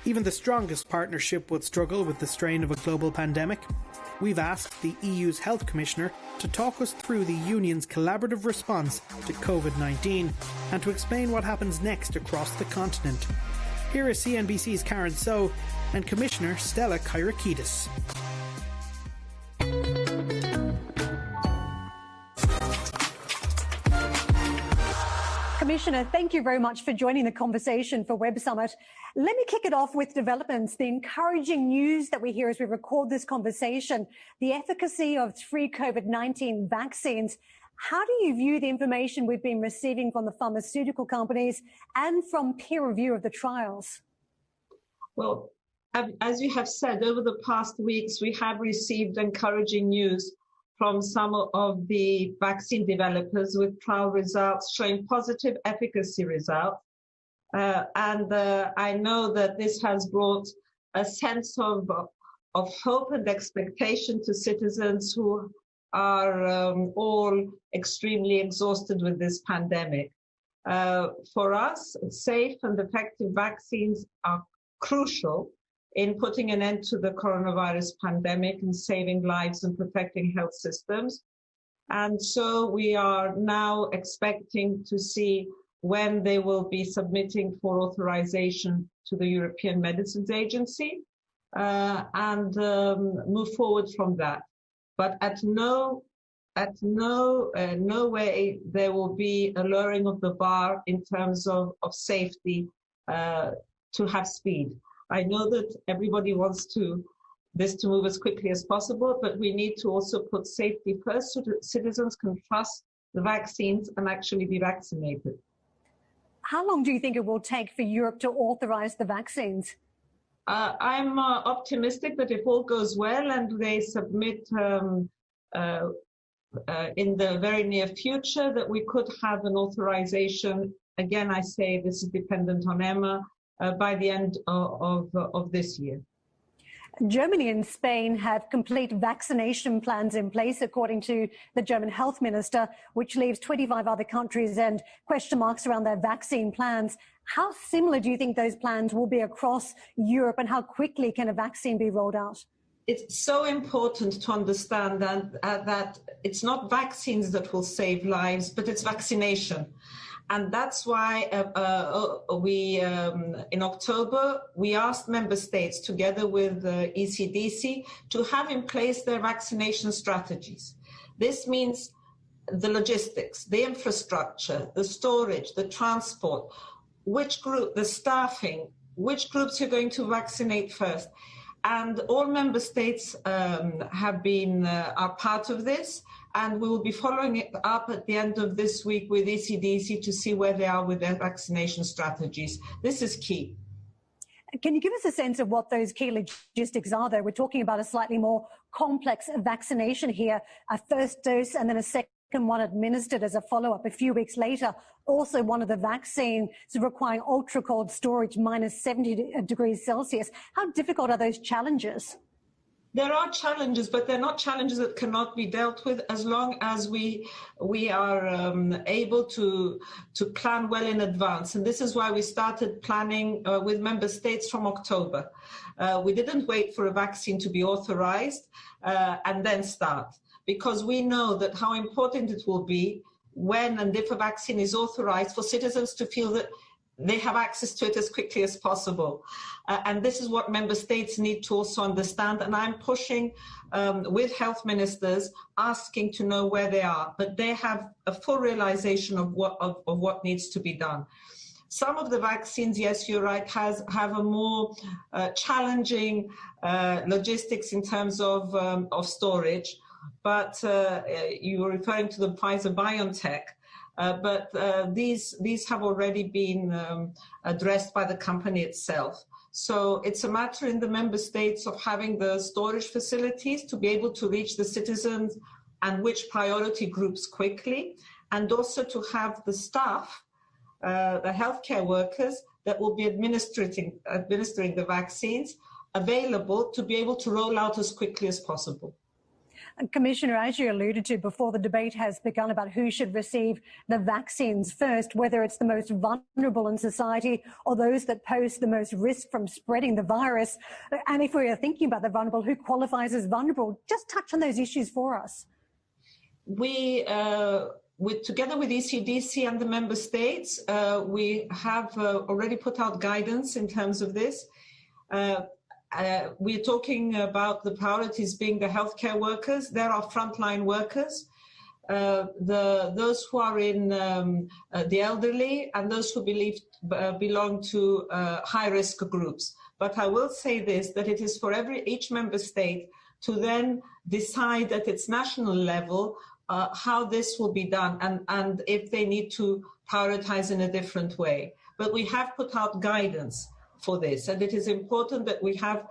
Even the strongest partnership would struggle with the strain of a global pandemic. We've asked the EU's Health Commissioner to talk us through the Union's collaborative response to COVID-19 and to explain what happens next across the continent. Here is CNBC's Karen So and Commissioner Stella KYRIAKIDES. Commissioner, thank you very much for joining the conversation for Web Summit. Let me kick it off with developments, the encouraging news that we hear as we record this conversation, the efficacy of 3 COVID-19 vaccines. How do you view the information we've been receiving from the pharmaceutical companies and from peer review of the trials? Well, as you have said, over the past weeks, we have received encouraging news from some of the vaccine developers with trial results showing positive efficacy results. I know that this has brought a sense of hope and expectation to citizens who are all extremely exhausted with this pandemic. For us, safe and effective vaccines are crucial in putting an end to the coronavirus pandemic and saving lives and protecting health systems. And so we are now expecting to see when they will be submitting for authorization to the European Medicines Agency and move forward from that. But at no way there will be a lowering of the bar in terms of safety to have speed. I know that everybody wants this to move as quickly as possible, but we need to also put safety first so that citizens can trust the vaccines and actually be vaccinated. How long do you think it will take for Europe to authorize the vaccines? I'm optimistic that if all goes well and they submit in the very near future, that we could have an authorization. Again, I say this is dependent on EMA, by the end of this year. Germany and Spain have complete vaccination plans in place, according to the German health minister, which leaves 25 other countries and question marks around their vaccine plans. How similar do you think those plans will be across Europe, and how quickly can a vaccine be rolled out? It's so important to understand that it's not vaccines that will save lives, but it's vaccination. And that's why in October, we asked member states, together with ECDC, to have in place their vaccination strategies. This means the logistics, the infrastructure, the storage, the transport, which group, the staffing, which groups you're going to vaccinate first. And all member states are part of this. And we will be following it up at the end of this week with ECDC to see where they are with their vaccination strategies. This is key. Can you give us a sense of what those key logistics are, though? We're talking about a slightly more complex vaccination here, a first dose and then a second one administered as a follow-up a few weeks later. Also, one of the vaccines requiring ultra-cold storage, minus 70 degrees Celsius. How difficult are those challenges? There are challenges, but they're not challenges that cannot be dealt with as long as we are able to plan well in advance. And this is why we started planning with member states from October. We didn't wait for a vaccine to be authorized and then start, because we know that how important it will be when and if a vaccine is authorized for citizens to feel that they have access to it as quickly as possible. And this is what member states need to also understand. And I'm pushing with health ministers, asking to know where they are. But they have a full realization of what needs to be done. Some of the vaccines, yes, you're right, have a more challenging logistics in terms of storage. But you were referring to the Pfizer-BioNTech. But these have already been addressed by the company itself. So it's a matter in the member states of having the storage facilities to be able to reach the citizens and which priority groups quickly, and also to have the staff, the healthcare workers that will be administering the vaccines available to be able to roll out as quickly as possible. Commissioner, as you alluded to before, the debate has begun about who should receive the vaccines first, whether it's the most vulnerable in society or those that pose the most risk from spreading the virus. And if we are thinking about the vulnerable, who qualifies as vulnerable? Just touch on those issues for us. Together with ECDC and the member states, we have already put out guidance in terms of this. We're talking about the priorities being the healthcare workers. There are frontline workers, those who are in the elderly, and those who belong to high-risk groups. But I will say this, that it is for each member state to then decide at its national level how this will be done and if they need to prioritize in a different way. But we have put out guidance for this, and it is important that we have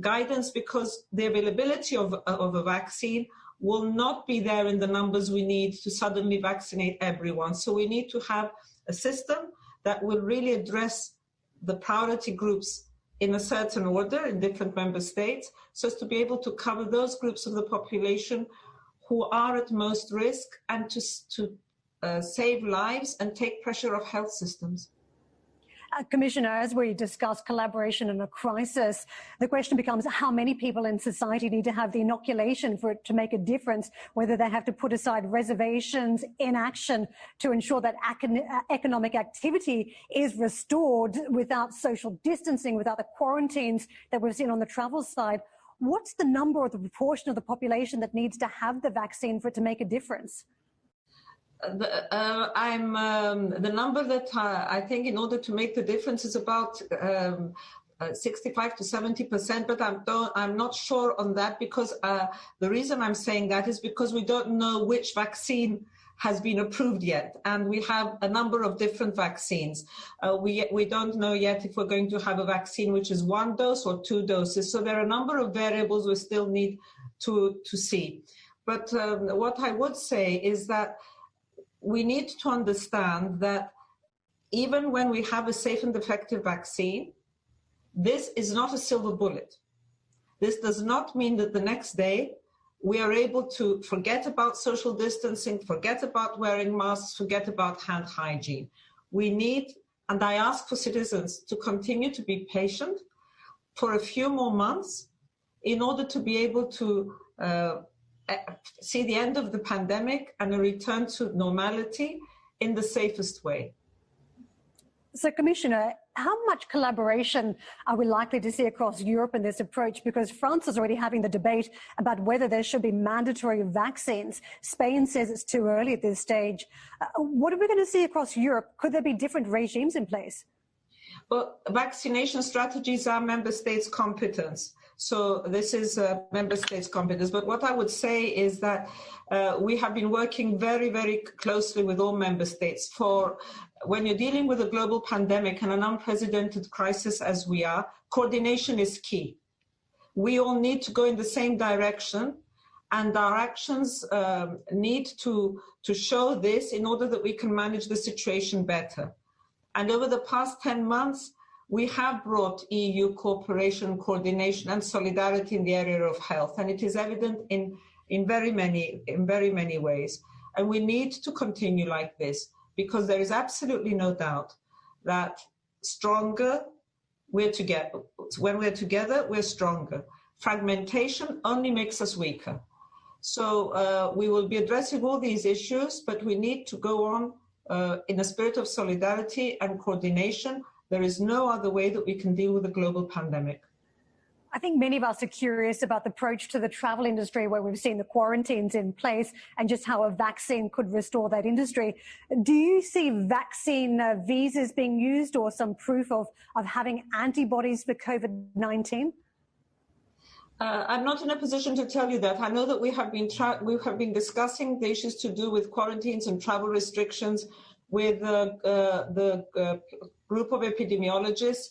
guidance because the availability of a vaccine will not be there in the numbers we need to suddenly vaccinate everyone. So we need to have a system that will really address the priority groups in a certain order in different member states, so as to be able to cover those groups of the population who are at most risk and to save lives and take pressure off health systems. Commissioner, as we discuss collaboration in a crisis, the question becomes how many people in society need to have the inoculation for it to make a difference, whether they have to put aside reservations, inaction to ensure that economic activity is restored without social distancing, without the quarantines that we've seen on the travel side. What's the number or the proportion of the population that needs to have the vaccine for it to make a difference? The number that I think in order to make the difference is about 65 to 70%, but I'm not sure on that because the reason I'm saying that is because we don't know which vaccine has been approved yet, and we have a number of different vaccines. We don't know yet if we're going to have a vaccine which is 1 dose or 2 doses, so there are a number of variables we still need to see. But what I would say is that we need to understand that even when we have a safe and effective vaccine, this is not a silver bullet. This does not mean that the next day we are able to forget about social distancing, forget about wearing masks, forget about hand hygiene. We need, and I ask for citizens to continue to be patient for a few more months in order to be able to see the end of the pandemic and a return to normality in the safest way. So, Commissioner, how much collaboration are we likely to see across Europe in this approach? Because France is already having the debate about whether there should be mandatory vaccines. Spain says it's too early at this stage. What are we going to see across Europe? Could there be different regimes in place? Well, vaccination strategies are member states' competence. So this is member states' competence. But what I would say is that we have been working very, very closely with all member states. For when you're dealing with a global pandemic and an unprecedented crisis as we are, coordination is key. We all need to go in the same direction, and our actions need to show this in order that we can manage the situation better. And over the past 10 months, we have brought EU cooperation, coordination and solidarity in the area of health, and it is evident in very many ways. And we need to continue like this because there is absolutely no doubt that stronger we're together. When we're together, we're stronger. Fragmentation only makes us weaker. So we will be addressing all these issues, but we need to go on in a spirit of solidarity and coordination. There is no other way that we can deal with a global pandemic. I think many of us are curious about the approach to the travel industry where we've seen the quarantines in place and just how a vaccine could restore that industry. Do you see vaccine visas being used or some proof of having antibodies for COVID-19? I'm not in a position to tell you that. I know that we have been discussing the issues to do with quarantines and travel restrictions with the group of epidemiologists.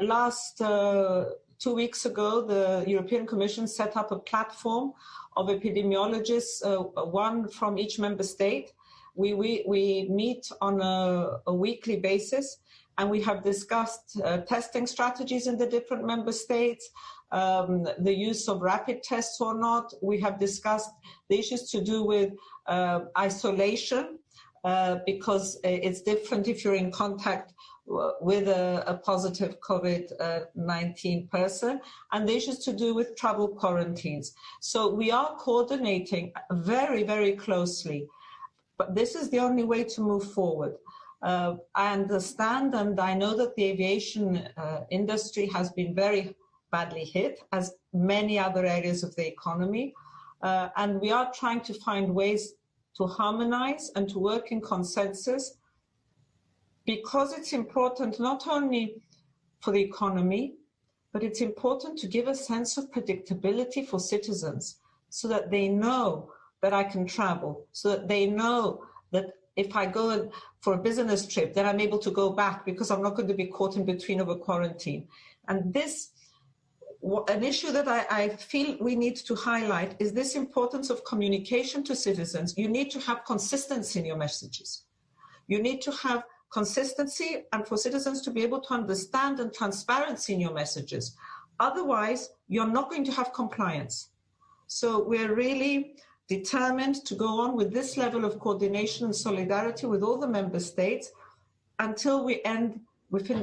Last 2 weeks ago, the European Commission set up a platform of epidemiologists, one from each member state. We meet on a weekly basis, and we have discussed testing strategies in the different member states, the use of rapid tests or not. We have discussed the issues to do with isolation, because it's different if you're in contact with a positive COVID-19 person, and the issues to do with travel quarantines. So we are coordinating very, very closely, but this is the only way to move forward. I understand, and I know that the aviation industry has been very badly hit, as many other areas of the economy, and we are trying to find ways to harmonize and to work in consensus, because it's important not only for the economy, but it's important to give a sense of predictability for citizens, so that they know that I can travel, so that they know that if I go for a business trip, then I'm able to go back because I'm not going to be caught in between of a quarantine. And this, an issue that I feel we need to highlight is this importance of communication to citizens. You need to have consistency in your messages. You need to have consistency, and for citizens to be able to understand, and transparency in your messages. Otherwise, you're not going to have compliance. So we're really determined to go on with this level of coordination and solidarity with all the member states until we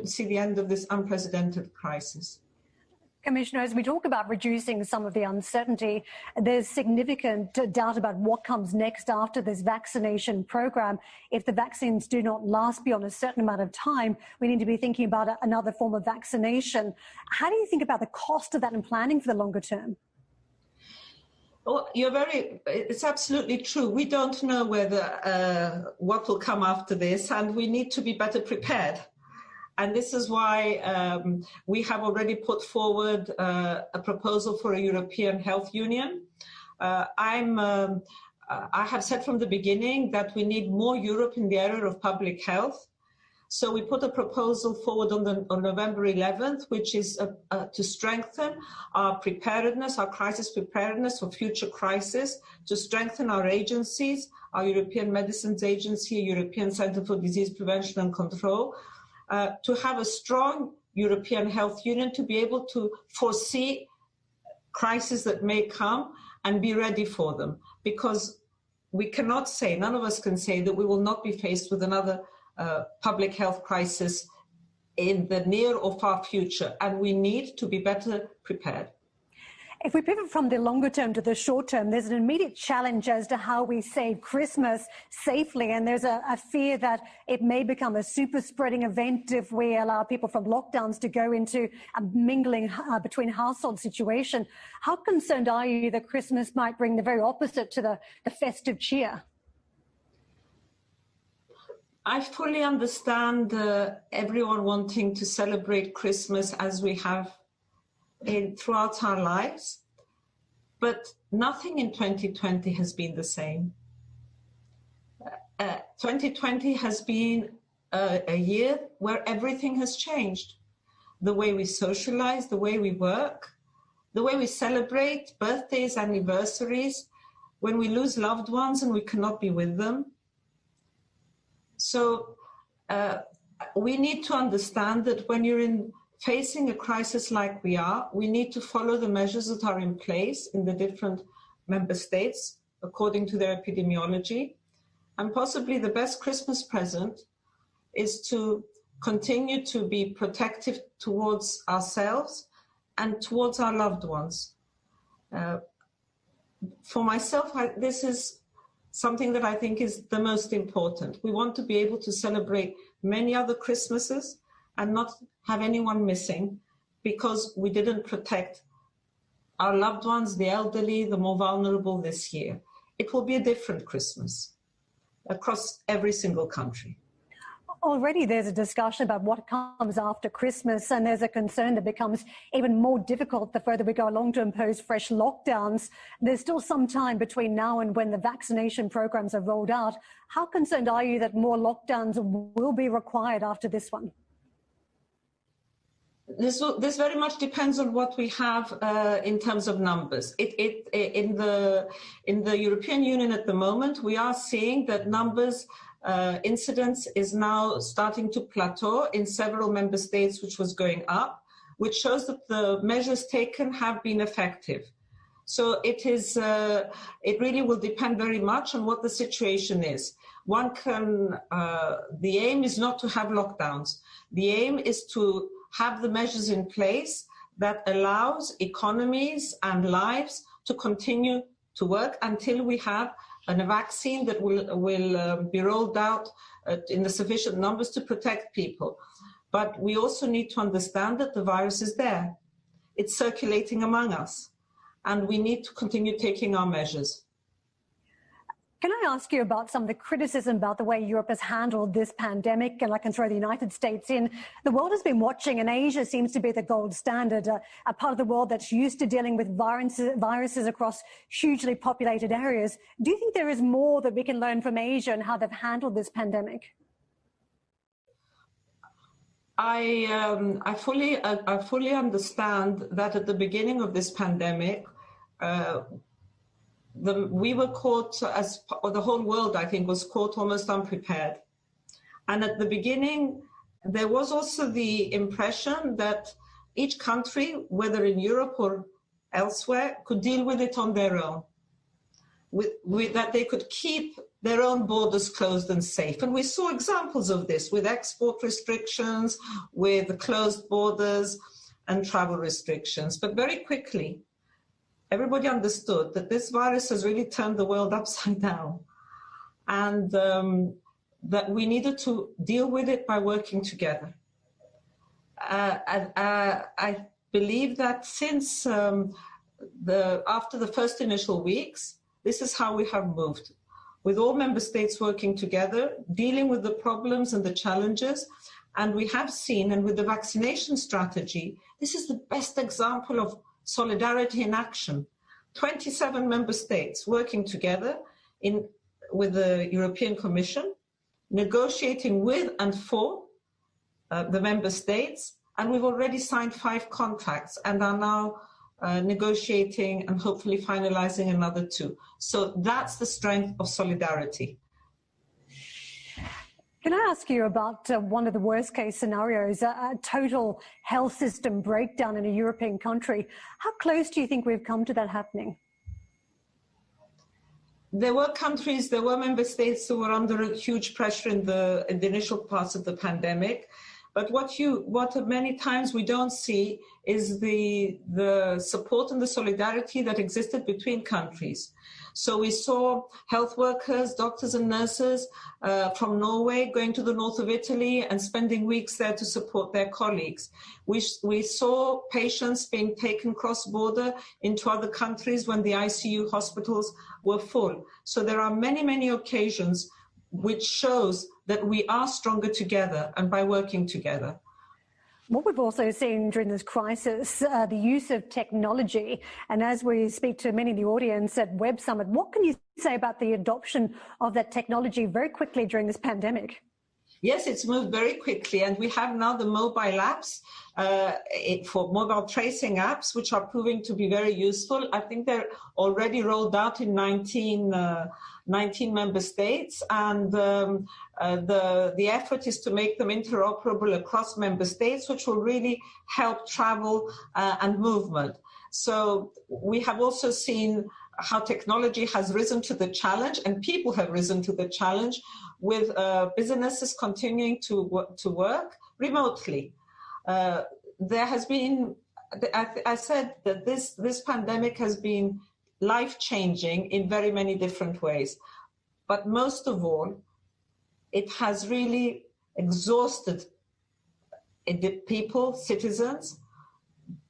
see the end of this unprecedented crisis. Commissioner, as we talk about reducing some of the uncertainty, there's significant doubt about what comes next after this vaccination program. If the vaccines do not last beyond a certain amount of time, we need to be thinking about another form of vaccination. How do you think about the cost of that and planning for the longer term? Well, it's absolutely true. We don't know whether what will come after this, and we need to be better prepared. And this is why we have already put forward a proposal for a European health union. I have said from the beginning that we need more Europe in the area of public health. So we put a proposal forward on November 11th, which is to strengthen our preparedness, our crisis preparedness for future crises, to strengthen our agencies, our European Medicines Agency, European Centre for Disease Prevention and Control, to have a strong European health union, to be able to foresee crises that may come and be ready for them. Because we cannot say, none of us can say, that we will not be faced with another public health crisis in the near or far future, and we need to be better prepared. If we pivot from the longer term to the short term, there's an immediate challenge as to how we save Christmas safely, and there's a fear that it may become a super spreading event if we allow people from lockdowns to go into a mingling between household situation. How concerned are you that Christmas might bring the very opposite to the festive cheer? I fully understand everyone wanting to celebrate Christmas as we have throughout our lives, but nothing in 2020 has been the same. 2020 has been a year where everything has changed. The way we socialize, the way we work, the way we celebrate birthdays, anniversaries, when we lose loved ones and we cannot be with them. So we need to understand that when you're facing a crisis like we are, we need to follow the measures that are in place in the different member states according to their epidemiology. And possibly the best Christmas present is to continue to be protective towards ourselves and towards our loved ones. For myself, this is something that I think is the most important. We want to be able to celebrate many other Christmases and not have anyone missing because we didn't protect our loved ones, the elderly, the more vulnerable this year. It will be a different Christmas across every single country. Already there's a discussion about what comes after Christmas, and there's a concern that becomes even more difficult the further we go along to impose fresh lockdowns. There's still some time between now and when the vaccination programs are rolled out. How concerned are you that more lockdowns will be required after this one? This very much depends on what we have in terms of numbers. In the European Union at the moment, we are seeing that numbers, incidence is now starting to plateau in several member states, which was going up. which shows that the measures taken have been effective. So it really will depend very much on what the situation is. The aim is not to have lockdowns. The aim is to have the measures in place that allows economies and lives to continue to work until we have a vaccine that will be rolled out in the sufficient numbers to protect people. But we also need to understand that the virus is there. It's circulating among us, and we need to continue taking our measures. Can I ask you about some of the criticism about the way Europe has handled this pandemic? And I can throw the United States in. The world has been watching, and Asia seems to be the gold standard, a part of the world that's used to dealing with viruses across hugely populated areas. Do you think there is more that we can learn from Asia and how they've handled this pandemic? I fully understand that at the beginning of this pandemic, we were caught, or the whole world, I think, was caught almost unprepared. And at the beginning, there was also the impression that each country, whether in Europe or elsewhere, could deal with it on their own, that they could keep their own borders closed and safe. And we saw examples of this with export restrictions, with closed borders and travel restrictions. But very quickly, everybody understood that this virus has really turned the world upside down, and that we needed to deal with it by working together. I believe that since after the first initial weeks, this is how we have moved, with all member states working together, dealing with the problems and the challenges. And we have seen, and with the vaccination strategy, this is the best example of solidarity in action. 27 member states working together with the European Commission, negotiating with and for the member states. And we've already signed 5 contracts and are now negotiating and hopefully finalizing another 2. So that's the strength of solidarity. Can I ask you about one of the worst case scenarios, a total health system breakdown in a European country? How close do you think we've come to that happening? There were member states who were under huge pressure in the initial parts of the pandemic. But what many times we don't see is the support and the solidarity that existed between countries. So we saw health workers, doctors and nurses from Norway going to the north of Italy and spending weeks there to support their colleagues. We saw patients being taken cross-border into other countries when the ICU hospitals were full. So there are many, many occasions which shows that we are stronger together and by working together. What we've also seen during this crisis, the use of technology, and as we speak to many in the audience at Web Summit, what can you say about the adoption of that technology very quickly during this pandemic? Yes, it's moved very quickly, and we have now the mobile apps for mobile tracing apps, which are proving to be very useful. I think they're already rolled out in 19 member states, and the effort is to make them interoperable across member states, which will really help travel and movement. So we have also seen how technology has risen to the challenge, and people have risen to the challenge, with businesses continuing to work remotely. There has been, I said that this pandemic has been life-changing in very many different ways. But most of all, it has really exhausted people, citizens,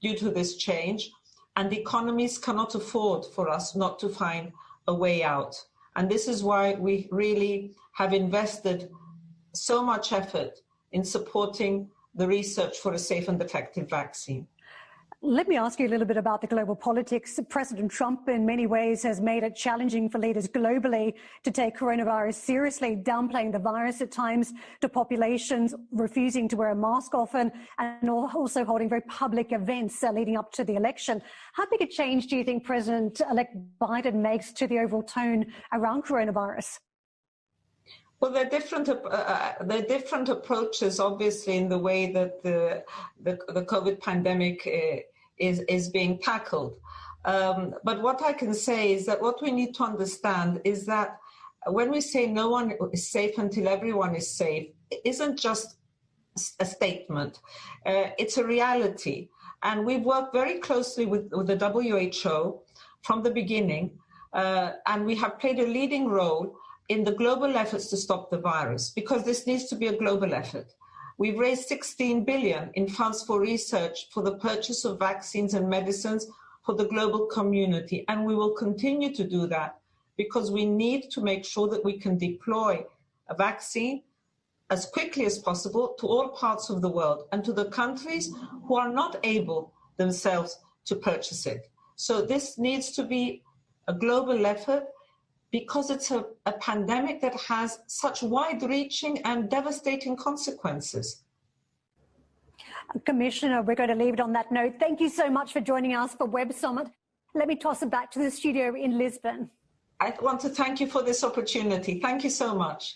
due to this change. And economies cannot afford for us not to find a way out. And this is why we really have invested so much effort in supporting the research for a safe and effective vaccine. Let me ask you a little bit about the global politics. President Trump, in many ways, has made it challenging for leaders globally to take coronavirus seriously, downplaying the virus at times to populations, refusing to wear a mask often, and also holding very public events leading up to the election. How big a change do you think President-elect Biden makes to the overall tone around coronavirus? Well, there are different approaches, obviously, in the way that the COVID pandemic is being tackled. But what I can say is that what we need to understand is that when we say no one is safe until everyone is safe, it isn't just a statement. It's a reality. And we've worked very closely with the WHO from the beginning, and we have played a leading role in the global efforts to stop the virus, because this needs to be a global effort. We've raised 16 billion in funds for research for the purchase of vaccines and medicines for the global community, and we will continue to do that because we need to make sure that we can deploy a vaccine as quickly as possible to all parts of the world and to the countries who are not able themselves to purchase it. So this needs to be a global effort because it's a pandemic that has such wide-reaching and devastating consequences. Commissioner, we're going to leave it on that note. Thank you so much for joining us for Web Summit. Let me toss it back to the studio in Lisbon. I want to thank you for this opportunity. Thank you so much.